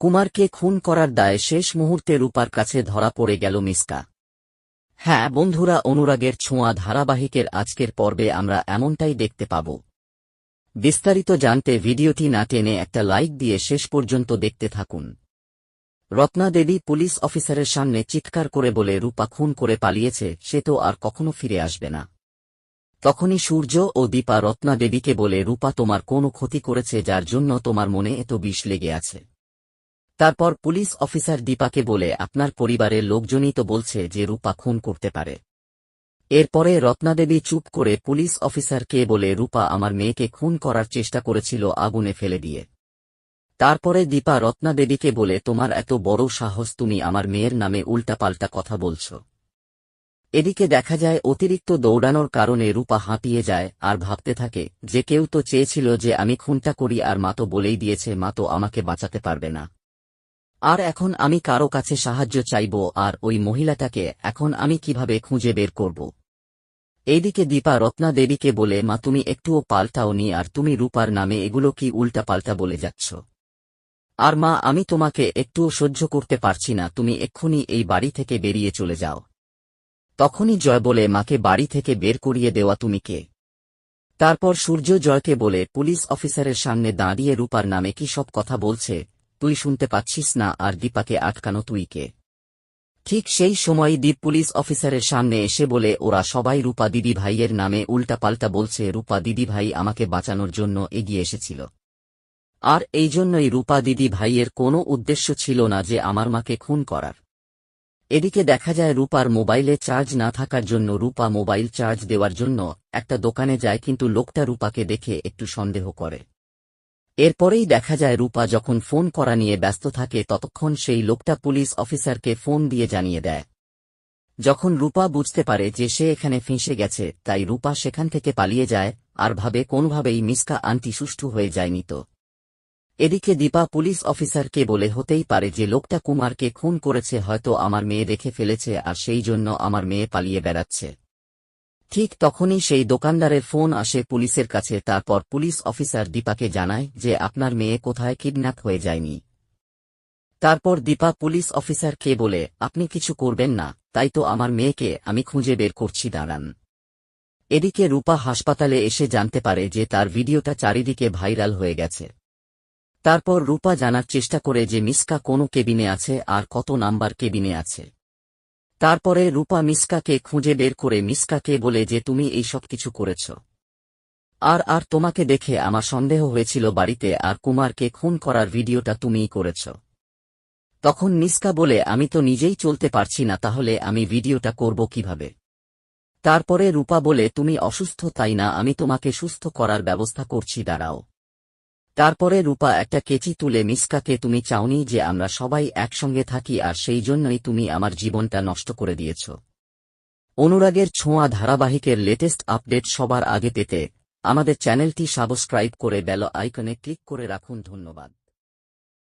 কুমারকে খুন করার দায়ে শেষ মুহূর্তে রূপার কাছে ধরা পড়ে গেল মিসকা। হ্যাঁ বন্ধুরা, অনুরাগের ছোঁয়া ধারাবাহিকের আজকের পর্বে আমরা এমনটাই দেখতে পাব। বিস্তারিত জানতে ভিডিওটি না টেনে একটা লাইক দিয়ে শেষ পর্যন্ত দেখতে থাকুন। রত্না দেবী পুলিশ অফিসারের সামনে চিৎকার করে বলে রূপা খুন করে পালিয়েছে, সে তো আর কখনো ফিরে আসবে না। তখনই সূর্য ও দীপা রত্না দেবীকে বলে রূপা তোমার কোনো ক্ষতি করেছে যার জন্য তোমার মনে এত বিষ লেগে আছে। তারপর পুলিশ অফিসার দীপাকে বলে আপনার পরিবারের লোকজনই তো বলছে যে রূপা খুন করতে পারে। এরপরে রত্নাদেবী চুপ করে পুলিশ অফিসারকে বলে রূপা আমার মেয়েকে খুন করার চেষ্টা করেছিল আগুনে ফেলে দিয়ে। তারপরে দীপা রত্নাদেবীকে বলে তোমার এত বড় সাহস, তুমি আমার মেয়ের নামে উল্টাপাল্টা কথা বলছ। এদিকে দেখা যায় অতিরিক্ত দৌড়ানোর কারণে রূপা হাঁপিয়ে যায় আর ভাবতে থাকে যে কেউ তো চেয়েছিল যে আমি খুনটা করি, আর মা তো বলেই দিয়েছে মা তো আমাকে বাঁচাতে পারবে না। আর এখন আমি কারো কাছে সাহায্য চাইব, আর ওই মহিলাটাকে এখন আমি কিভাবে খুঁজে বের করব। এইদিকে দীপা রত্না দেবীকে বলে মা তুমি একটুও পাল্টাওনি, আর তুমি রূপার নামে এগুলো কি উল্টাপাল্টা বলে যাচ্ছ। আর মা আমি তোমাকে একটুও সহ্য করতে পারছি না, তুমি এক্ষুনি এই বাড়ি থেকে বেরিয়ে চলে যাও। তখনই জয় বলে মাকে বাড়ি থেকে বের করিয়ে দেওয়া তুমি কে। তারপর সূর্য জয়কে বলে পুলিশ অফিসারের সামনে দাঁড়িয়ে রূপার নামে কি সব কথা বলছে, তুই শুনতে পাচ্ছিস না, আর দীপাকে আটকানো তুই কে। ঠিক সেই সময়ই দীপ পুলিশ অফিসারের সামনে এসে বলে ওরা সবাই রূপা দিদি ভাইয়ের নামে উল্টাপাল্টা বলছে, রূপা দিদি ভাই আমাকে বাঁচানোর জন্য এগিয়ে এসেছিল, আর এই জন্যই রূপা দিদি ভাইয়ের কোনো উদ্দেশ্য ছিল না যে আমার মাকে খুন করার। এদিকে দেখা যায় রূপার মোবাইলে চার্জ না থাকার জন্য রূপা মোবাইল চার্জ দেওয়ার জন্য একটা দোকানে যায়, কিন্তু লোকটা রূপাকে দেখে একটু সন্দেহ করে। এরপরেই দেখা যায় রূপা যখন ফোন করা নিয়ে ব্যস্ত থাকে ততক্ষণ সেই লোকটা পুলিশ অফিসারকে ফোন দিয়ে জানিয়ে দেয়। যখন রূপা বুঝতে পারে যে সে এখানে ফেঁসে গেছে, তাই রূপা সেখান থেকে পালিয়ে যায় আর ভাবে কোনোভাবেই মিসকা আন্টি সুষ্ঠু হয়ে যায়নি তো। এদিকে দীপা পুলিশ অফিসারকে বলে হতেই পারে যে লোকটা কুমারকে খুন করেছে, হয়তো আমার মেয়ে দেখে ফেলেছে আর সেই জন্য আমার মেয়ে পালিয়ে বেড়াচ্ছে। ঠিক তখনই সেই দোকানদারের ফোন আসে পুলিশের কাছে। তারপর পুলিশ অফিসার দীপাকে জানায় যে আপনার মেয়ে কোথায় কিডন্যাপ হয়ে যায়নি। তারপর দীপা পুলিশ অফিসারকে বলে আপনি কিছু করবেন না, তাই তো আমার মেয়েকে আমি খুঁজে বের করছি, দাঁড়ান। এদিকে রূপা হাসপাতালে এসে জানতে পারে যে তার ভিডিওটা চারিদিকে ভাইরাল হয়ে গেছে। তারপর রূপা জানার চেষ্টা করে যে মিসকা কোন কেবিনে আছে আর কত নাম্বার কেবিনে আছে। তারপরে রূপা মিসকাকে খুঁজে বের করে মিসকাকে বলে যে তুমি এই সব কিছু করেছ, আর তোমাকে দেখে আমার সন্দেহ হয়েছিল বাড়িতে, আর কুমারকে খুন করার ভিডিওটা তুমিই করেছ। তখন মিসকা বলে আমি তো নিজেই চলতে পারছি না, তাহলে আমি ভিডিওটা করব কিভাবে। তারপরে রূপা বলে তুমি অসুস্থ তাই না, আমি তোমাকে সুস্থ করার ব্যবস্থা করছি, দাঁড়াও। তারপরে রূপা একটা কেচি তুলে মিসকাকে তুমি চাওনি যে আমরা সবাই একসঙ্গে থাকি, আর সেই জন্যই তুমি আমার জীবনটা নষ্ট করে দিয়েছ। অনুরাগের ছোঁয়া ধারাবাহিকের লেটেস্ট আপডেট সবার আগে পেতে আমাদের চ্যানেলটি সাবস্ক্রাইব করে বেল আইকনে ক্লিক করে রাখুন। ধন্যবাদ।